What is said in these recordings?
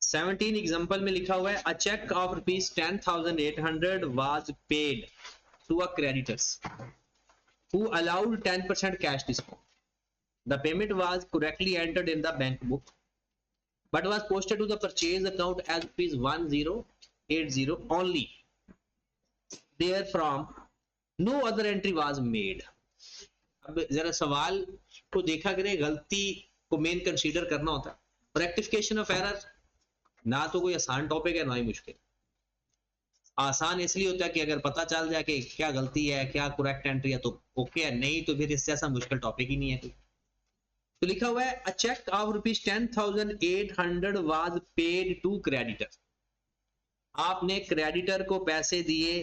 17 example में लिखा हुआ है a check of ₹10,800 was paid to a creditors who allowed 10% cash discount. The payment was correctly entered in the bank book but was posted to the purchase account as ₹1080 only. Therefrom, no other entry was made. अब जरा सवाल को देखा करें, गलती को main consider करना होता है। रेक्टिफिकेशन ऑफ एरर ना तो कोई आसान टॉपिक है ना ही मुश्किल। आसान इसलिए होता है कि अगर पता चल जाए कि क्या गलती है क्या करेक्ट एंट्री है तो ओके है, नहीं तो फिर इससे ऐसा मुश्किल टॉपिक ही नहीं है कोई। तो लिखा हुआ है a check of ₹10,800 was paid to creditor. आपने क्रेडिटर को पैसे दिए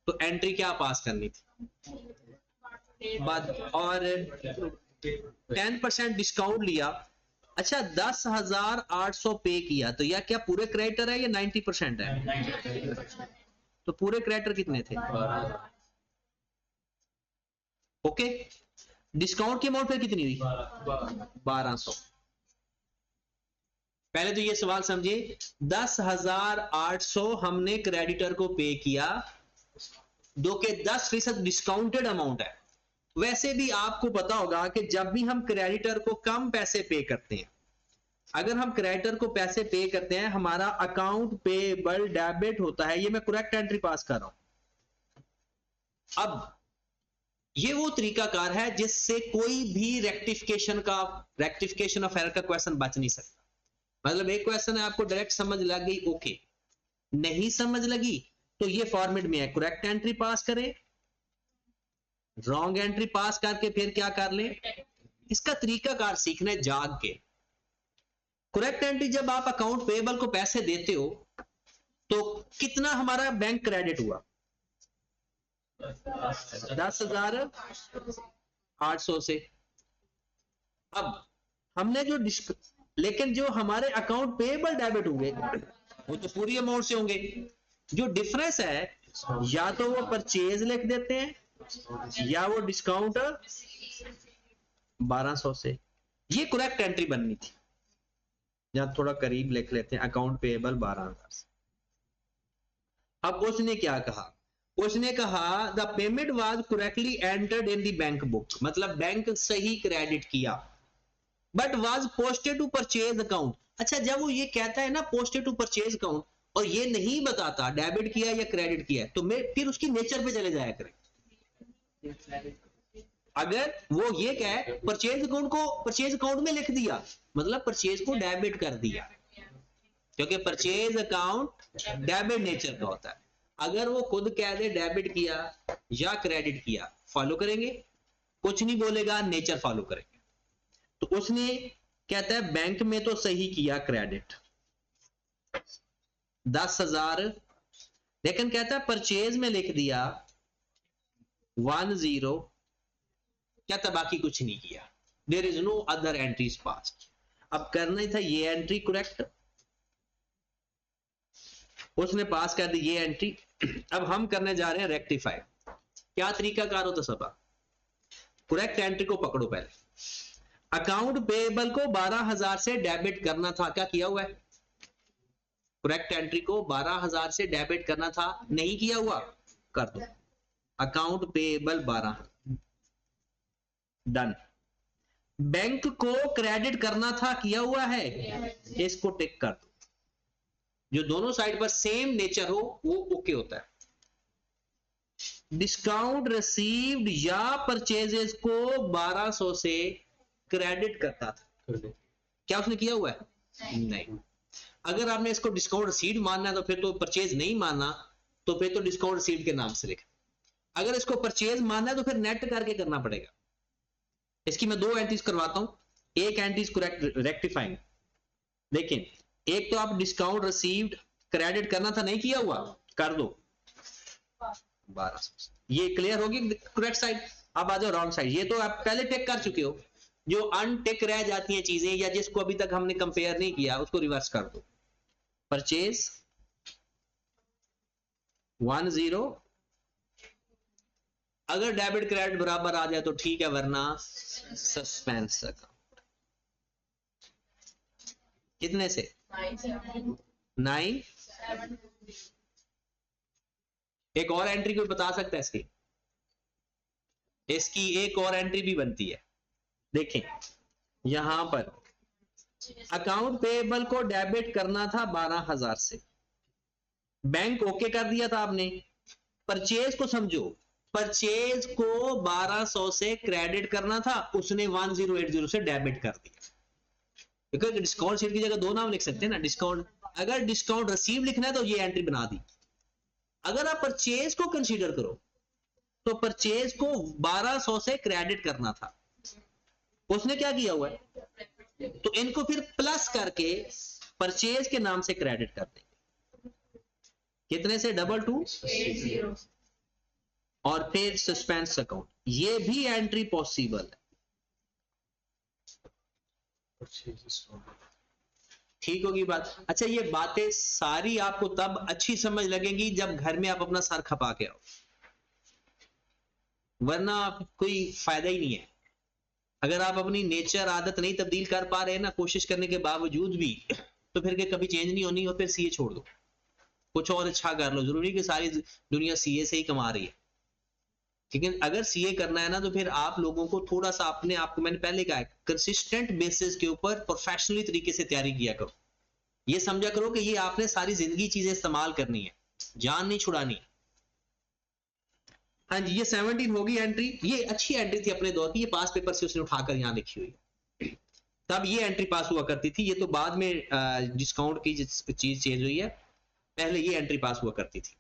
तो एंट्री क्या पास करनी थी बाद और 10% डिस्काउंट लिया। अच्छा 10,800 पे किया तो यह क्या पूरे क्रेडिटर है या 90% है? तो पूरे क्रेडिटर कितने थे? ओके, डिस्काउंट की अमाउंट फिर कितनी हुई? 1200। पहले तो ये सवाल समझिए, 10,800 हमने क्रेडिटर को पे किया, जो कि 10% डिस्काउंटेड अमाउंट है। वैसे भी आपको पता होगा कि जब भी हम क्रेडिटर को कम पैसे पे करते हैं, अगर हम क्रेडिटर को पैसे पे करते हैं, हमारा अकाउंट पेबल डेबिट होता है। ये मैं करेक्ट एंट्री पास कर रहा हूं। अब ये वो तरीकाकार है जिससे कोई भी रेक्टिफिकेशन ऑफ एरर का क्वेश्चन बच नहीं सकता। मतलब एक क्वेश्चन है आपको डायरेक्ट समझ लग गई, ओके, नहीं समझ लगी तो ये फॉर्मेट में है, करेक्ट एंट्री पास करें, रॉन्ग एंट्री पास करके फिर क्या कर ले। इसका तरीकाकार सीखना है जाग के। करेक्ट एंट्री, जब आप अकाउंट पेबल को पैसे देते हो तो कितना हमारा बैंक क्रेडिट हुआ? 10,800 से। अब हमने जो लेकिन जो हमारे अकाउंट पेबल डेबिट हुए वो तो पूरी अमाउंट से होंगे। जो डिफरेंस है या तो वो परचेज लिख देते हैं या वो डिस्काउंट 1200 से। ये करेक्ट एंट्री बननी थी। यहां थोड़ा करीब लिख लेते हैं, अकाउंट पेबल 12,000 से। अब उसने क्या कहा? उसने कहा the payment was correctly entered in the bank book, मतलब बैंक सही क्रेडिट किया, but was posted to purchase account. अच्छा, जब वो ये कहता है ना पोस्टेड टू परचेज अकाउंट और ये नहीं बताता डेबिट किया या क्रेडिट किया, तो मैं फिर उसकी नेचर पे चले जाया करें। अगर वो ये कहे परचेज अकाउंट को परचेज अकाउंट में लिख दिया, मतलब परचेज को डेबिट कर दिया, क्योंकि परचेज अकाउंट डेबिट नेचर का होता है। अगर वो खुद कह दे डेबिट किया या क्रेडिट किया, फॉलो करेंगे, कुछ नहीं बोलेगा, नेचर फॉलो करेंगे। तो उसने कहता है बैंक में तो सही किया क्रेडिट 10,000, लेकिन कहता है परचेज में लिख दिया 10, कहता बाकी कुछ नहीं किया, there is no other entries passed. अब करना ही था ये एंट्री करेक्ट, उसने पास कर दी ये एंट्री। अब हम करने जा रहे हैं रेक्टिफाई। क्या तरीका कार होता सबा? करेक्ट एंट्री को पकड़ो पहले। अकाउंट पेबल को 12,000 से डेबिट करना था, क्या किया हुआ है? करेक्ट एंट्री को 12,000 से डेबिट करना था, नहीं किया हुआ, कर दो अकाउंट पेबल 12, डन। बैंक को क्रेडिट करना था, किया हुआ है, इसको टिक कर दो। जो दोनों साइड पर सेम नेचर हो वो ओके होता है। डिस्काउंट रिसीव्ड या परचेजेस को 1200 से क्रेडिट करता था, क्या उसने किया हुआ है? नहीं। अगर आपने इसको डिस्काउंट रिसीव्ड मानना है तो फिर तो परचेज नहीं मानना, तो फिर तो डिस्काउंट रिसीव्ड के नाम से लिख। अगर इसको परचेज मानना है तो फिर नेट करके करना पड़ेगा। इसकी मैं 2 एंट्रीज करवाता हूं, एक एंट्रीज को रेक्टिफाइंग। लेकिन एक तो आप डिस्काउंट रिसीव्ड क्रेडिट करना था, नहीं किया हुआ, कर दो 1200। ये क्लियर होगी करेक्ट साइड। अब आ जाओ रॉन्ग साइड। ये तो आप पहले टिक कर चुके हो, जो अनटिक रह जाती हैं चीजें या जिसको अभी तक हमने कंपेयर नहीं किया उसको रिवर्स कर दो। परचेज 10, अगर डेबिट क्रेडिट बराबर आ जाए तो ठीक है, वरना सस्पेंस अकाउंट। कितने से? 9। एक और एंट्री कोई बता सकता है इसकी? इसकी एक और एंट्री भी बनती है, देखें यहां पर अकाउंट पेएबल को डेबिट करना था 12,000 से, बैंक ओके कर दिया था आपने। परचेज को समझो, परचेज को 1200 से क्रेडिट करना था, उसने 1080 से डेबिट कर दिया। क्योंकि डिस्काउंट शीट की जगह दो नाम लिख सकते हैं ना, डिस्काउंट, अगर डिस्काउंट रिसीव लिखना है तो ये एंट्री बना दी। अगर आप परचेज को कंसीडर करो तो परचेज को 1200 से क्रेडिट करना था, उसने क्या किया हुआ है, तो इनको फिर प्लस करके परचेज के नाम से क्रेडिट कर देंगे। कितने से? 2280 और फिर सस्पेंस अकाउंट, ये भी एंट्री पॉसिबल है। ठीक होगी बात? अच्छा, ये बातें सारी आपको तब अच्छी समझ लगेंगी जब घर में आप अपना सर खपा के आओ, वरना कोई फायदा ही नहीं है। अगर आप अपनी नेचर आदत नहीं तब्दील कर पा रहे हैं ना, कोशिश करने के बावजूद भी, तो फिर कभी चेंज नहीं होनी, और फिर सीए छोड़ दो, कुछ और अच्छा कर लो। जरूरी कि सारी दुनिया सीए से ही कमा रही है, लेकिन अगर सीए करना है ना तो फिर आप लोगों को थोड़ा सा अपने आप को, मैंने पहले कहा है, कंसिस्टेंट बेसिस के ऊपर प्रोफेशनली तरीके से तैयारी किया करो। ये समझा करो कि ये आपने सारी जिंदगी चीजें इस्तेमाल करनी है, जान नहीं छुड़ानी। हाँ जी, ये 17 होगी एंट्री। ये अच्छी एंट्री थी अपने दौर की, ये पास पेपर से उसने उठाकर यहां लिखी हुई है। तब ये एंट्री पास हुआ करती थी, ये तो बाद में डिस्काउंट की चीज चेंज हुई है, पहले ये एंट्री पास हुआ करती थी।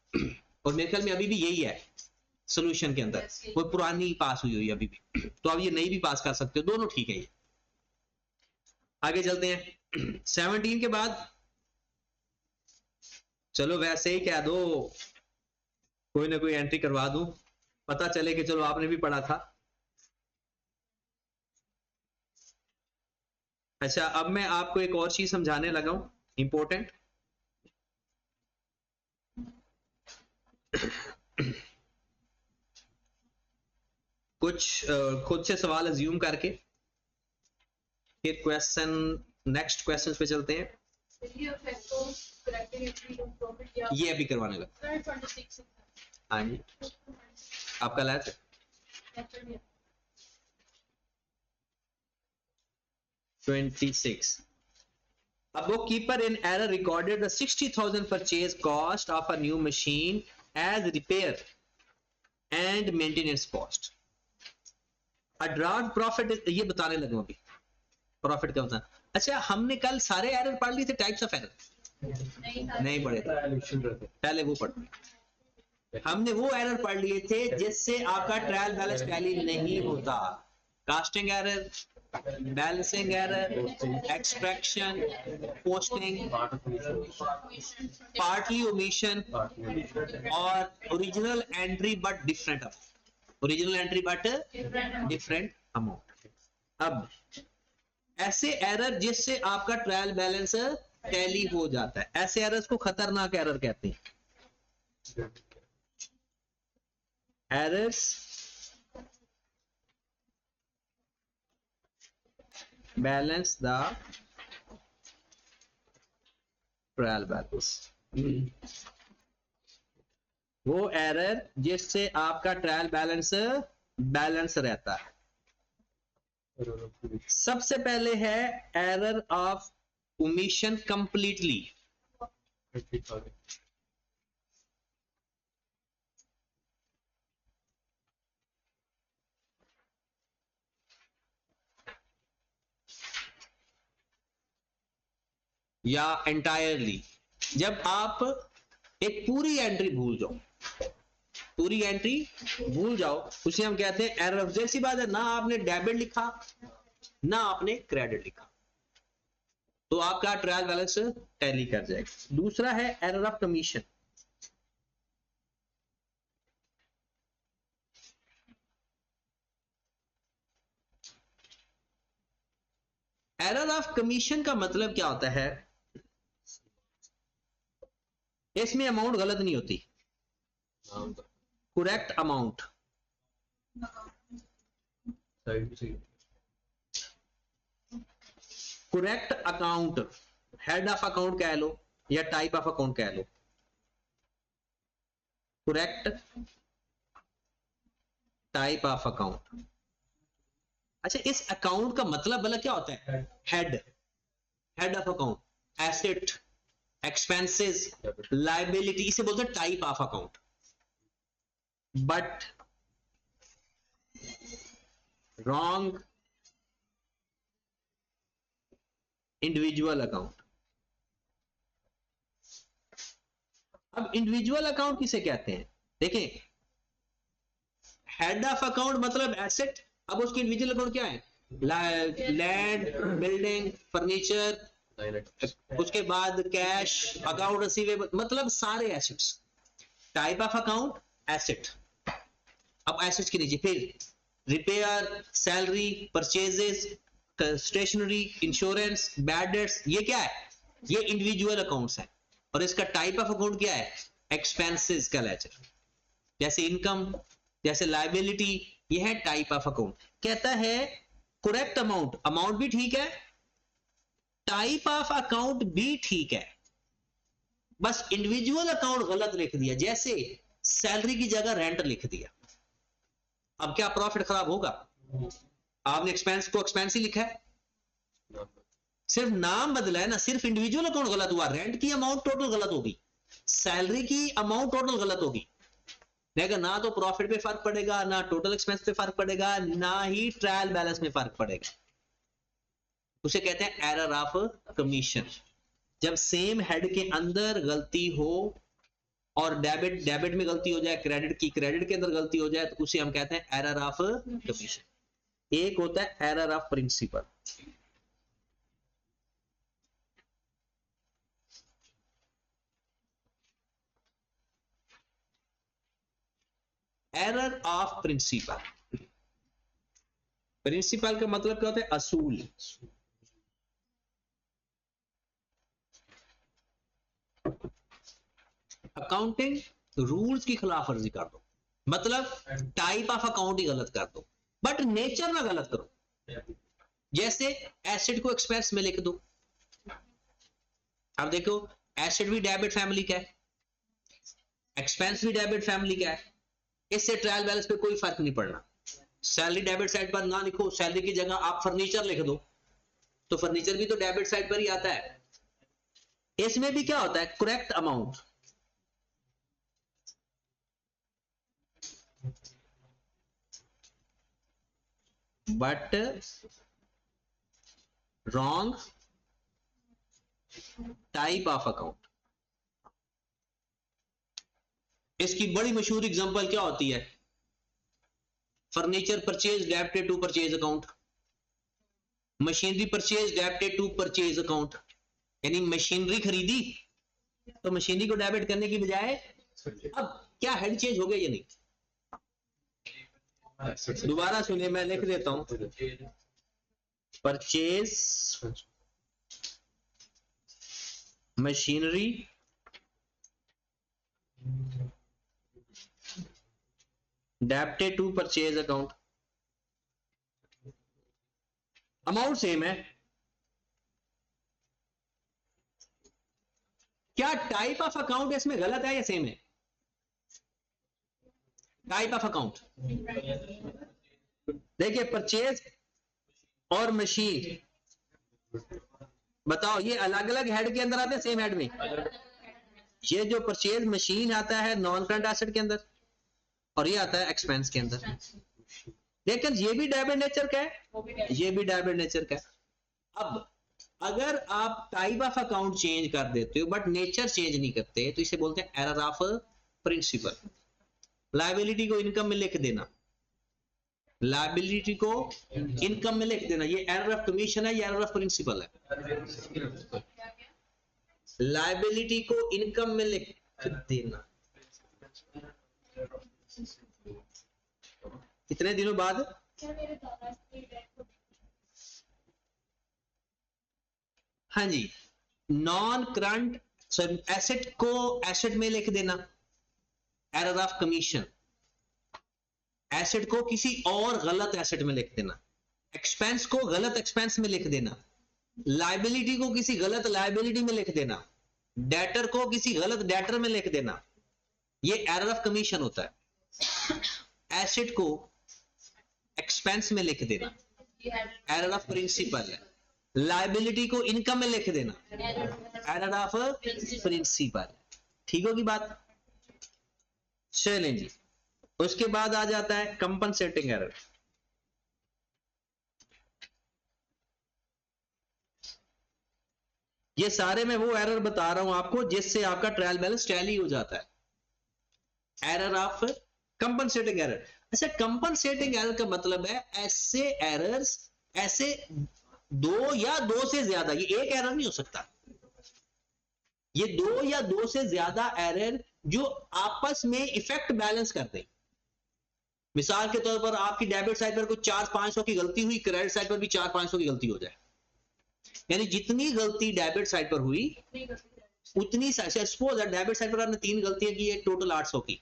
और मेरे ख्याल में अभी भी यही है सोल्यूशन के अंदर, वो पुरानी पास हुई अभी भी, तो अब ये नई भी पास कर सकते हो, दोनों ठीक है। ये आगे चलते हैं 17 के बाद। चलो वैसे ही कह दो, कोई ना कोई एंट्री करवा दूं, पता चले कि चलो आपने भी पढ़ा था। अच्छा, अब मैं आपको एक और चीज समझाने लगा हूं, इंपॉर्टेंट। कुछ खुद से सवाल अज्यूम करके फिर क्वेश्चन, नेक्स्ट क्वेश्चन पे चलते हैं। ये अभी करवाने लगा। हाँ जी, आपका last 26। A bookkeeper in error recorded the 60,000 purchase cost of a new machine as repair and maintenance cost. A draft profit is, ये बताने लगा अभी प्रॉफिट का बताना। अच्छा, हमने कल सारे एरर पढ़ लिए थे, टाइप्स ऑफ एरर नहीं पढ़े थे, पहले वो पढ़, हमने वो एरर पढ़ लिए थे जिससे आपका ट्रायल बैलेंस टैली नहीं होता। Casting error, balancing error, extraction, posting, partly omission, और original entry but different amount, original entry but different amount. अब ऐसे एरर जिससे आपका ट्रायल बैलेंस टैली हो जाता है, ऐसे एरर्स को खतरनाक एरर कहते हैं। Errors balance the trial balance, वो एरर जिससे आपका ट्रायल बैलेंस बैलेंस रहता है। सबसे पहले है एरर ऑफ ओमिशन कंप्लीटली। या एंटायरली, जब आप एक पूरी एंट्री भूल जाओ, पूरी एंट्री भूल जाओ, उसे हम कहते हैं एरर। जैसी बात है, ना आपने डेबिट लिखा ना आपने क्रेडिट लिखा, तो आपका ट्रायल बैलेंस टैली कर जाएगा। दूसरा है error of commission. Error of commission का मतलब क्या होता है, इसमें अमाउंट गलत नहीं होती, correct amount, correct account head of account कह लो या टाइप ऑफ अकाउंट कह लो, करेक्ट टाइप ऑफ अकाउंट। अच्छा, इस अकाउंट का मतलब अलग क्या होता है? Head, head of account, asset, expenses, liability, इसे बोलते हैं type of account. But wrong individual account. अब इंडिविजुअल अकाउंट किसे कहते हैं? देखें, हेड ऑफ अकाउंट मतलब एसेट, अब उसकी इंडिविजुअल अकाउंट क्या है? लैंड, बिल्डिंग, फर्नीचर, उसके बाद कैश, अकाउंट रिसीवेबल, मतलब सारे assets. Type of account asset. अब एसेट्स के नीचे फिर repair, salary, purchases, stationery, insurance, bad debts, ये क्या है? ये इंडिविजुअल अकाउंट्स है। और इसका टाइप ऑफ अकाउंट क्या है? एक्सपेंसेस का लेजर। जैसे इनकम, जैसे लाइबिलिटी, ये है टाइप ऑफ अकाउंट। कहता है करेक्ट अमाउंट, अमाउंट भी ठीक है, टाइप ऑफ अकाउंट भी ठीक है, बस इंडिविजुअल अकाउंट गलत लिख दिया। जैसे सैलरी की जगह रेंट लिख दिया, अब क्या प्रॉफिट खराब होगा? आपने एक्सपेंस को एक्सपेंस ही लिखा है, सिर्फ नाम बदला है ना, सिर्फ इंडिविजुअल अकाउंट गलत हुआ, रेंट की अमाउंट टोटल गलत होगी, सैलरी की अमाउंट टोटल गलत होगी। देखा, ना तो प्रॉफिट पे फर्क पड़ेगा, ना टोटल एक्सपेंस पे फर्क पड़ेगा, ना ही ट्रायल बैलेंस में फर्क पड़ेगा। उसे कहते हैं एरर ऑफ कमीशन। जब सेम हेड के अंदर गलती हो और डेबिट में गलती हो जाए, क्रेडिट के अंदर गलती हो जाए, तो उसे हम कहते हैं एरर ऑफ कमीशन। एक होता है error of principle. Error of principle, principle का मतलब क्या होता है? असूल। अकाउंटिंग रूल्स की खिलाफ वर्जी कर दो, मतलब टाइप ऑफ अकाउंट ही गलत कर दो, बट नेचर ना गलत करो। जैसे एसेट को एक्सपेंस में लिख दो। अब देखो, एसेट भी डेबिट फैमिली का है, एक्सपेंस भी डेबिट फैमिली का है, इससे ट्रायल बैलेंस पे कोई फर्क नहीं पड़ना। सैलरी डेबिट साइड पर ना लिखो, सैलरी की जगह आप फर्नीचर लिख दो, तो फर्नीचर भी तो डेबिट साइड पर ही आता है। इसमें भी क्या होता है? Correct amount, but wrong type of account. इसकी बड़ी मशहूर एग्जांपल क्या होती है? Furniture purchase debited to purchase account, machinery purchase debited to purchase account. यानी मशीनरी खरीदी तो मशीनरी को डेबिट करने की बजाय, अब क्या हेड चेंज हो गया या नहीं? दोबारा सुनिए, मैं लिख देता हूं, purchase machinery debited to purchase account, amount same है, क्या टाइप ऑफ अकाउंट इसमें गलत है या सेम है? टाइप ऑफ अकाउंट देखिए, परचेज और मशीन, बताओ ये अलग अलग हेड के अंदर आते हैं, सेम हेड में? ये जो परचेज मशीन आता है नॉन करंट एसेट के अंदर, और ये आता है एक्सपेंस के अंदर। लेकिन ये भी डेबिट नेचर का है, ये भी डेबिट नेचर का है। अब अगर आप टाइप ऑफ अकाउंट चेंज कर देते हो बट नेचर चेंज नहीं करते, तो इसे बोलते हैं एरर ऑफ प्रिंसिपल। लायबिलिटी को इनकम में लिख देना, लायबिलिटी को इनकम में लिख देना, ये एरर ऑफ कमीशन है, ये एरर ऑफ प्रिंसिपल है। लायबिलिटी को इनकम में लिख देना, कितने दिनों बाद? हाँ जी, नॉन करंट एसेट को एसेट में लिख देना, एरर ऑफ कमीशन। एसेट को किसी और गलत एसेट में लिख देना, एक्सपेंस को गलत एक्सपेंस में लिख देना, लायबिलिटी को किसी गलत लायबिलिटी में लिख देना, डेटर को किसी गलत डेटर में लिख देना, ये एरर ऑफ कमीशन होता है। एसेट को एक्सपेंस में लिख देना, एरर ऑफ प्रिंसिपल है। लायबिलिटी को इनकम में लिख देना, एरर ऑफ प्रिंसिपल। ठीक होगी बात? चलें जी, उसके बाद आ जाता है कंपनसेटिंग एरर। ये सारे मैं वो एरर बता रहा हूं आपको जिससे आपका ट्रायल बैलेंस टैली हो जाता है। Error of compensating error. अच्छा, कंपनसेटिंग एरर का मतलब है ऐसे एरर्स, ऐसे दो या दो से ज्यादा, ये एक एरर नहीं हो सकता, ये दो या दो से ज्यादा एरर जो आपस में इफेक्ट बैलेंस कर दें। मिसाल के तौर पर आपकी डेबिट साइड पर कुछ 400-500 की गलती हुई, क्रेडिट साइड पर भी 400-500 की गलती हो जाए, यानी जितनी गलती डेबिट साइड पर हुई उतनी, सपोज है डेबिट साइड पर आपने 3 गलतियां की है टोटल 800 की,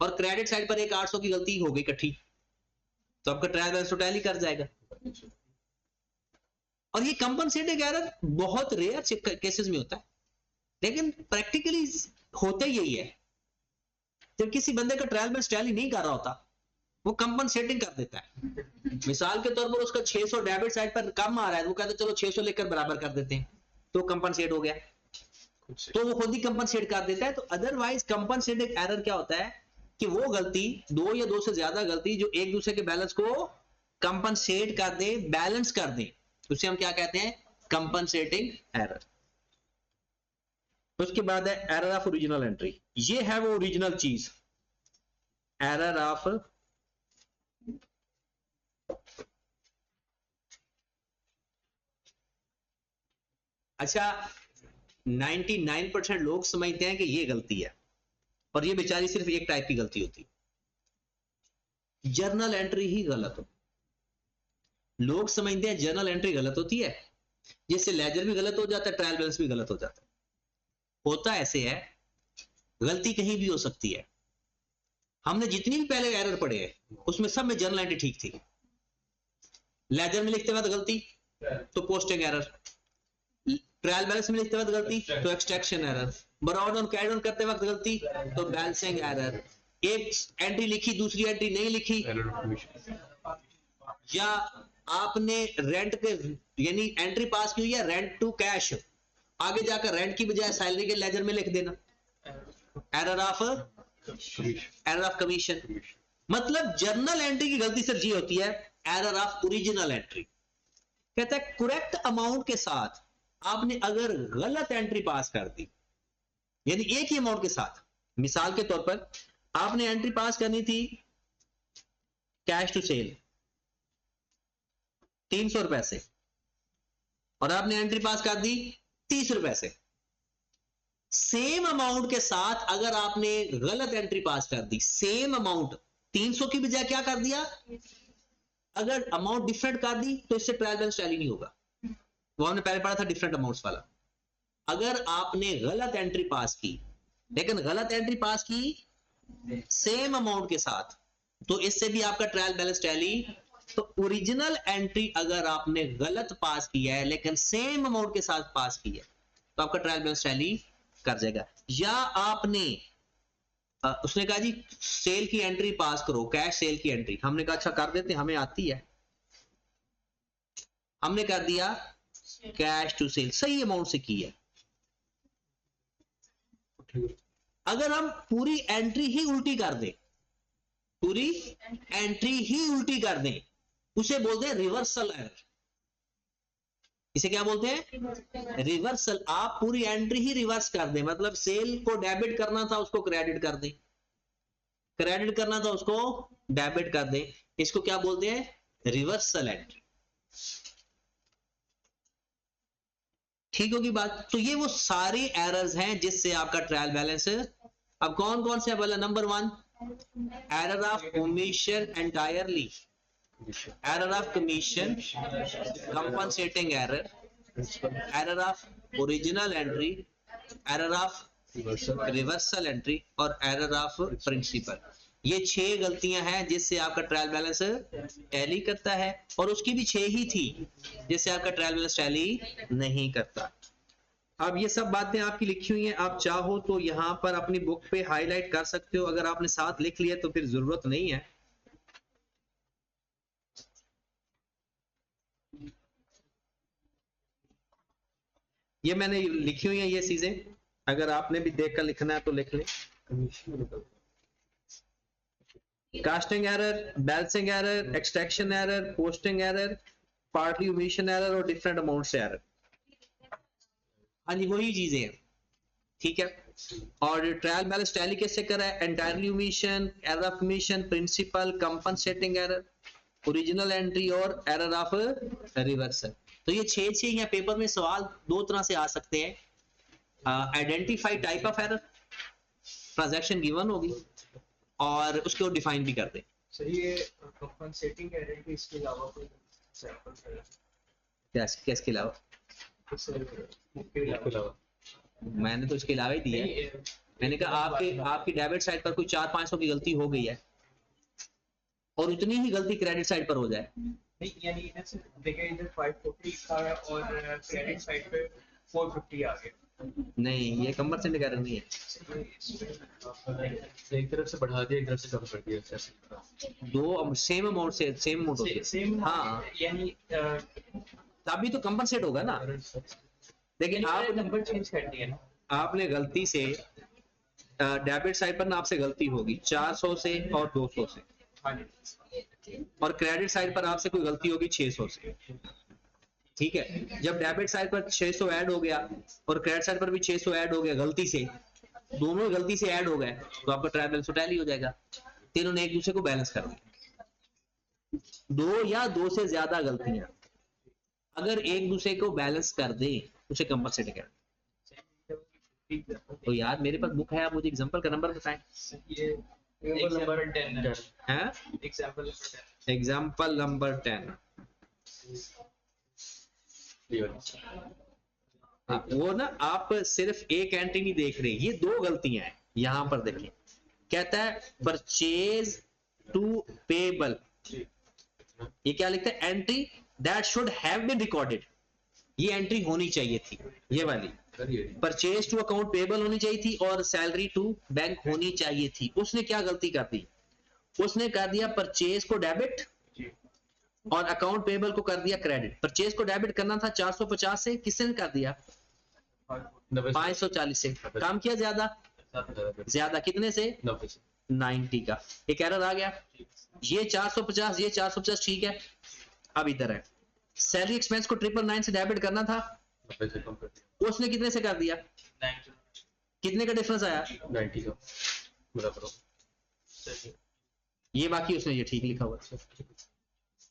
और क्रेडिट साइड पर एक 800 की गलती हो गई इकट्ठी, तो आपका ट्रायल बैलेंस तो टैली कर जाएगा। और ये कंपनसेटिंग एरर बहुत रेयर केसेस में होता है, लेकिन प्रैक्टिकली होता यही है। जब किसी बंदे का ट्रायल बैलेंस टैली नहीं कर रहा होता, वो कंपनसेटिंग कर देता है। मिसाल के तौर पर उसका 600 डेबिट साइड पर कम आ रहा है, वो कहते चलो 600 लेकर बराबर कर देते हैं, तो कंपनसेट हो गया, तो वो खुद ही कंपनसेट कर देता है। तो अदरवाइज कंपनसेटिंग एरर क्या होता है कि वो गलती, दो या दो से ज्यादा गलती जो एक दूसरे के बैलेंस को कंपनसेट कर दे, बैलेंस कर दे, उसे हम क्या कहते हैं? Compensating error. उसके बाद है एरर ऑफ ओरिजिनल एंट्री। ये है वो ओरिजिनल चीज, एरर ऑफ अच्छा 99% लोग समझते हैं कि ये गलती है, और ये बेचारी सिर्फ एक टाइप की गलती होती है, जर्नल एंट्री ही गलत हो। लोग समझते हैं जर्नल एंट्री गलत होती है, जिससे लेजर भी गलत हो जाता है, ट्रायल बैलेंस भी गलत हो जाता है। होता ऐसे है, गलती कहीं भी हो सकती है। हमने जितनी भी पहले एरर पढ़े हैं उसमें सब में जर्नल एंट्री ठीक थी। लेजर में लिखते वक्त गलती तो पोस्टिंग एरर, ट्रायल बैलेंस में लिखते वक्त गलती तो एक्सट्रैक्शन एरर, बराबर ऑन कैरी ऑन करते वक्त गलती तो बैलेंसिंग एरर, एक एंट्री लिखी दूसरी एंट्री नहीं लिखी, या आपने रेंट के यानी एंट्री पास की हुई है रेंट टू कैश, आगे जाकर रेंट की बजाय सैलरी के लेजर में लिख देना, एरर ऑफ कमीशन। मतलब जर्नल एंट्री की गलती सिर्फ ये होती है, एरर ऑफ ओरिजिनल एंट्री। कहता है करेक्ट अमाउंट के साथ आपने अगर गलत एंट्री पास कर दी, यानी एक ही अमाउंट के साथ, मिसाल के तौर पर आपने एंट्री पास करनी थी कैश टू सेल 300 रुपए से, और आपने एंट्री पास कर दी 30 रुपए से। सेम अमाउंट के साथ अगर आपने गलत एंट्री पास कर दी, सेम अमाउंट 300 की बजाय क्या कर दिया, अगर अमाउंट डिफरेंट कर दी, तो इससे ट्रायल बैलेंस टैली नहीं होगा। वो हमने पहले पढ़ा था डिफरेंट अमाउंट्स वाला। अगर आपने गलत एंट्री पास की, लेकिन गलत एंट्री पास की सेम अमाउंट के साथ, तो इससे भी आपका ट्रायल बैलेंस टैली। तो ओरिजिनल एंट्री अगर आपने गलत पास किया है लेकिन सेम अमाउंट के साथ पास की है, तो आपका ट्रायल बैलेंस टैली कर जाएगा। या आपने उसने कहा जी सेल की एंट्री पास करो, कैश सेल की एंट्री, हमने कहा अच्छा कर देते, हमें आती है, हमने कर दिया कैश टू सेल, सही अमाउंट से की है। अगर हम पूरी एंट्री ही उल्टी कर दें, पूरी एंट्री ही उल्टी कर दें, उसे बोलते हैं रिवर्सल एरर। इसे क्या बोलते हैं? रिवर्सल। आप पूरी एंट्री ही रिवर्स कर दें, मतलब सेल को डेबिट करना था उसको क्रेडिट कर दें, क्रेडिट करना था उसको डेबिट कर दें, इसको क्या बोलते हैं? Reversal entry. ठीक होगी बात? तो ये वो सारी एरर्स हैं जिससे आपका ट्रायल बैलेंस। अब कौन कौन से? बोला number 1 error of omission entirely, error of commission, compensating error, error of original entry, error of reversal entry, और एरर ऑफ प्रिंसिपल। ये 6 गलतियां हैं जिससे आपका ट्रायल बैलेंस टैली करता है, और उसकी भी 6 ही थी जिससे आपका ट्रायल बैलेंस टैली नहीं करता। अब ये सब बातें आपकी लिखी हुई हैं, आप चाहो तो यहाँ पर अपनी बुक पे हाईलाइट कर सकते हो, अगर आपने साथ लिख लिया तो फिर जरूरत नहीं है। ये मैंने लिखी हुई है ये चीजें, अगर आपने भी देखकर लिखना है तो लिख लें। Casting error, balancing error, extraction error, posting error, partly omission error और डिफरेंट अमाउंट से एरर। हाँ जी, वही चीजें हैं, ठीक है। और ट्रायल बैलेंस टैली कैसे करा है? Entirely omission, error of omission, principle, compensating error, original entry और एरर ऑफ रिवर्सल। तो ये 6 यहाँ पेपर में सवाल 2 तरह से आ सकते हैं। Identify type of error, transaction given होगी और उसको डिफाइन भी कर दें। सर ये कंपनसेटिंग एरर के इसके अलावा कोई एग्जांपल है? किसके अलावा? इसके अलावा मैंने तो इसके अलावा ही दिया है। मैंने कहा आपकी डेबिट साइड पर कोई 400-500 की गलती हो गई है और उतनी ही गलती क्रेडिट साइड पर हो जाए। नहीं, यानी देखिए इधर 540 था और क्रेडिट साइड पे 450 आ गया। नहीं, ये कंपनसेटिंग एरर नहीं है। एक तरफ से बढ़ा दिया, एक तरफ से कम कर दिया, दो सेम अमाउंट से सेम अमाउंट होती है। सेम, हाँ, यानी तभी तो कंपनसेट होगा ना। देखिए आप नंबर चेंज कर दिया ना, आपने गलती से डेबिट साइड पर ना आपसे गलती होगी 400 से और 200 से, हाँ जी, और क्रेडिट साइड पर आपसे कोई गलती होगी 600 से, ठीक है। जब डेबिट साइड पर 600 ऐड हो गया और क्रेडिट साइड पर भी 600 ऐड हो गया गलती से, दोनों गलती से ऐड हो गए, तो आपका ट्रायल बैलेंस टैली हो जाएगा। तीनों ने एक दूसरे को बैलेंस कर दिया। 2 या 2 से ज्यादा गलतियां अगर एक दूसरे को बैलेंस कर दे उसे कंपनसेट कर। तो यार मेरे पास बुक है, आप मुझे एग्जांपल का नंबर बताएं। ये नंबर 10 है, एग्जांपल नंबर 10। Example number 10। हाँ, वो ना आप सिर्फ एक एंट्री नहीं देख रहे, ये 2 गलतियां हैं। यहां पर देखिए कहता है परचेज टू पेबल, ये क्या लिखता है? Entry that should have been recorded, ये एंट्री होनी चाहिए थी, ये वाली परचेज टू अकाउंट पेबल होनी चाहिए थी और सैलरी टू बैंक होनी चाहिए थी। उसने क्या गलती कर दी? उसने कर दिया परचेज को डेबिट और अकाउंट पेबल को कर दिया क्रेडिट। परचेज को डेबिट करना था 450 से, किसने कर दिया? 540 से। काम किया ज्यादा, ज्यादा कितने से? 90 का। एक एरर आ गया, ये 450 ये 450 ठीक है। अब इधर है सैलरी एक्सपेंस को 999 से डेबिट करना था, उसने कितने से कर दिया? कितने का डिफरेंस आया? 90 का। ये बाकी उसने ये ठीक लिखा हुआ।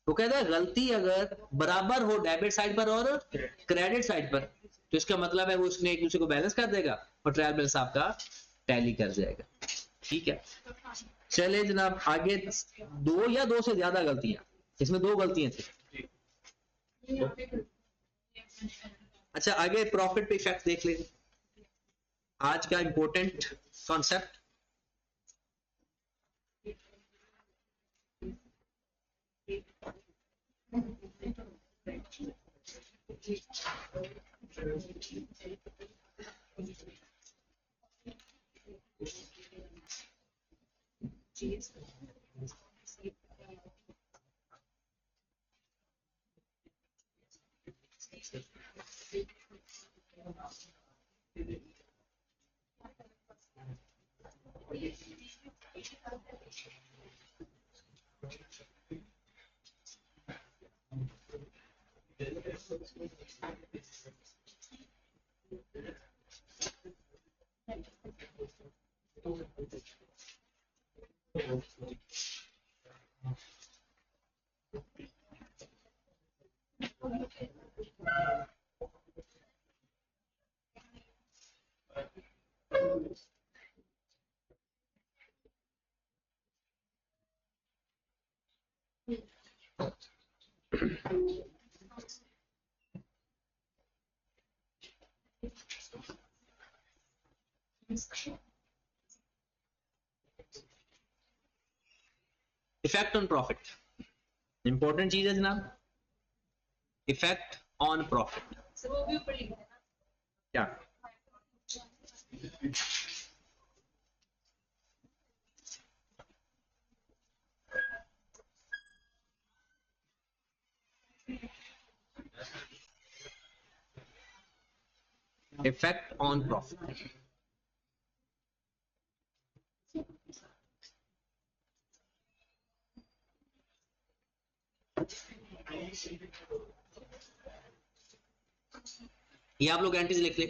तो कहता है गलती अगर बराबर हो डेबिट साइड पर और क्रेडिट साइड पर, तो इसका मतलब है वो उसने एक दूसरे को बैलेंस कर देगा और ट्रायल बैलेंस आपका टैली कर जाएगा, ठीक है। चले जनाब आगे, 2 या 2 से ज्यादा गलतियां, इसमें 2 गलतियां थी। अच्छा आगे प्रॉफिट पे इफेक्ट देख लेंगे, आज का important concept. Effect on profit, important चीज है जनाब, इफेक्ट ऑन प्रॉफिट। वो भी ऊपर लिख देना क्या इफेक्ट ऑन प्रॉफिट। ये आप लोग एंट्रीज लिख ले।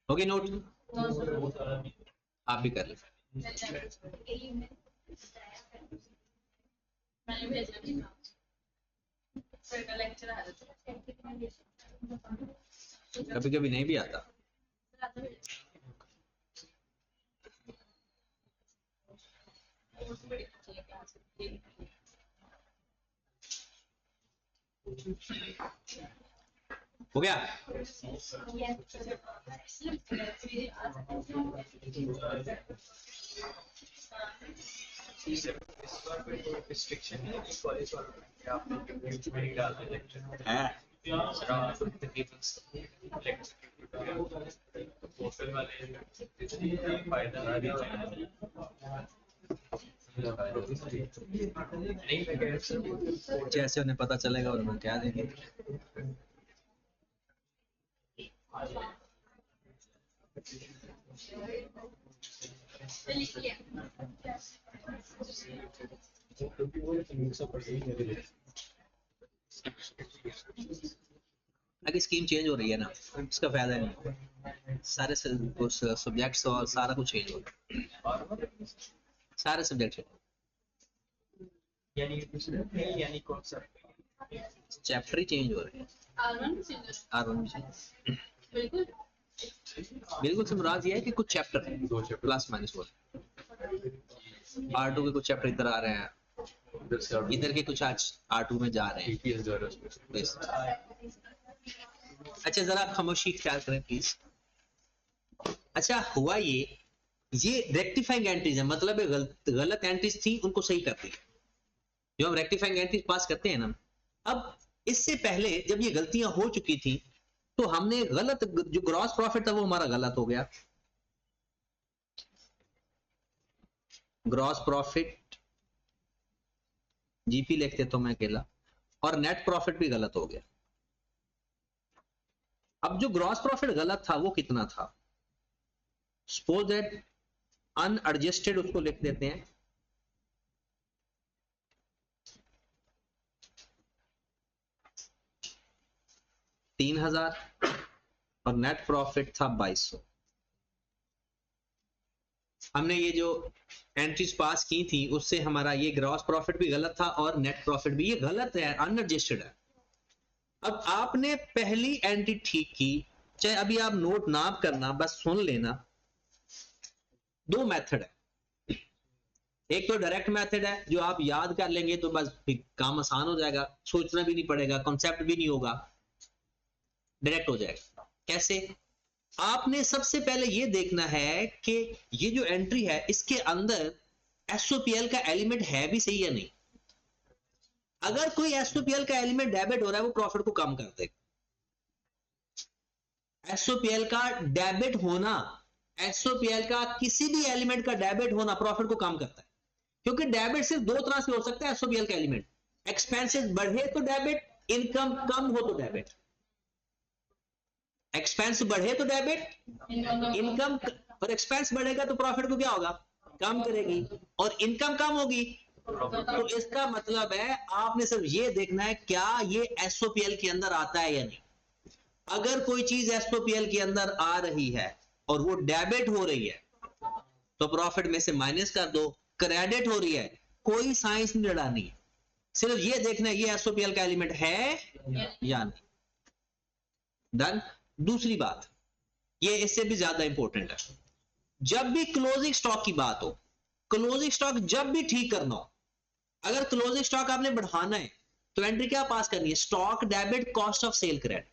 ओके नोट, आप भी कर ले। मैंने भेजा नहीं था सर का लेक्चर आ रहा कभी कभी नहीं भी आता। हो गया? रिस्ट्रिक्शन है कि कॉलेज वालों ने आप लोग यूट्यूब में डाल दें लेक्चर है सर आप तकरीबन लेक्चर पोर्टल वाले फायदा ना भी नहीं मैं कह रहा हूं जैसे उन्हें पता चलेगा और मैं क्या देंगे। अगर स्कीम चेंज हो रही है ना, इसका फायदा नहीं, सारे सब्जेक्ट्स और सारा कुछ चेंज हो रहा है, सारे सब्जेक्ट यानी कौन सा चैप्टर ही चेंज हो रहे हैं। R1 बिल्कुल बिल्कुल से मुराद ये है कि कुछ चैप्टर प्लस माइनस हो रहे हैं। R2 के कुछ चैप्टर इधर आ रहे हैं, इधर के कुछ आज R2 में जा रहे हैं। अच्छा जरा आप खामोशी ख्याल करें प्लीज। अच्छा हुआ ये रेक्टिफाइंग एंट्रीज है, मतलब गलत एंट्रीज थी उनको सही करती है। जो हम रेक्टिफाइंग एंट्रीज पास करते हैं ना, अब इससे पहले जब ये गलतियां हो चुकी थी तो हमने गलत, जो ग्रॉस प्रॉफिट था वो हमारा गलत हो गया, ग्रॉस प्रॉफिट जीपी लिखते तो मैं अकेला, और नेट प्रॉफिट भी गलत हो गया। अब जो ग्रॉस प्रॉफिट गलत था वो कितना था, सपोज दैट अनएडजस्टेड उसको लिख देते हैं, $3000 और नेट प्रॉफिट था 2200। हमने ये जो एंट्रीज पास की थी उससे हमारा ये ग्रॉस प्रॉफिट भी गलत था और नेट प्रॉफिट भी ये गलत है, अनएडजस्टेड है। अब आपने पहली एंट्री ठीक की, चाहे अभी आप नोट ना करना, बस सुन लेना। दो मेथड है, एक तो डायरेक्ट मेथड है जो आप याद कर लेंगे तो बस काम आसान हो जाएगा, सोचना भी नहीं पड़ेगा, कॉन्सेप्ट भी नहीं होगा, डायरेक्ट हो जाएगा। कैसे? आपने सबसे पहले ये देखना है कि ये जो एंट्री है इसके अंदर एसओपीएल का एलिमेंट है भी सही या नहीं। अगर कोई एसओपीएल का एलिमेंट डेबिट हो रहा है वो प्रॉफिट को कम कर देगा। एसओपीएल का डेबिट होना, एसओपीएल का किसी भी एलिमेंट का डेबिट होना प्रॉफिट को कम करता है, क्योंकि डेबिट सिर्फ दो तरह से हो सकता है। एसओपीएल का एलिमेंट, एक्सपेंसेस बढ़े तो डेबिट, इनकम कम हो तो डेबिट। एक्सपेंस बढ़े तो डेबिट, इनकम, और एक्सपेंस बढ़ेगा तो प्रॉफिट को क्या होगा, कम करेगी, और इनकम कम होगी। तो इसका मतलब है आपने सिर्फ ये देखना है क्या ये एसओपीएल के अंदर आता है या नहीं। अगर कोई चीज एसओपीएल के अंदर आ रही है और वो डेबिट हो रही है तो प्रॉफिट में से माइनस कर दो। क्रेडिट हो रही है, कोई साइंस नहीं लड़ानी, सिर्फ ये देखना है ये एसओपीएल का एलिमेंट है या नहीं। डन। दूसरी बात, ये इससे भी ज्यादा इंपॉर्टेंट है, जब भी क्लोजिंग स्टॉक की बात हो, क्लोजिंग स्टॉक जब भी ठीक करना हो, अगर क्लोजिंग स्टॉक आपने बढ़ाना है तो एंट्री क्या पास करनी है? Stock debit cost of cell credit.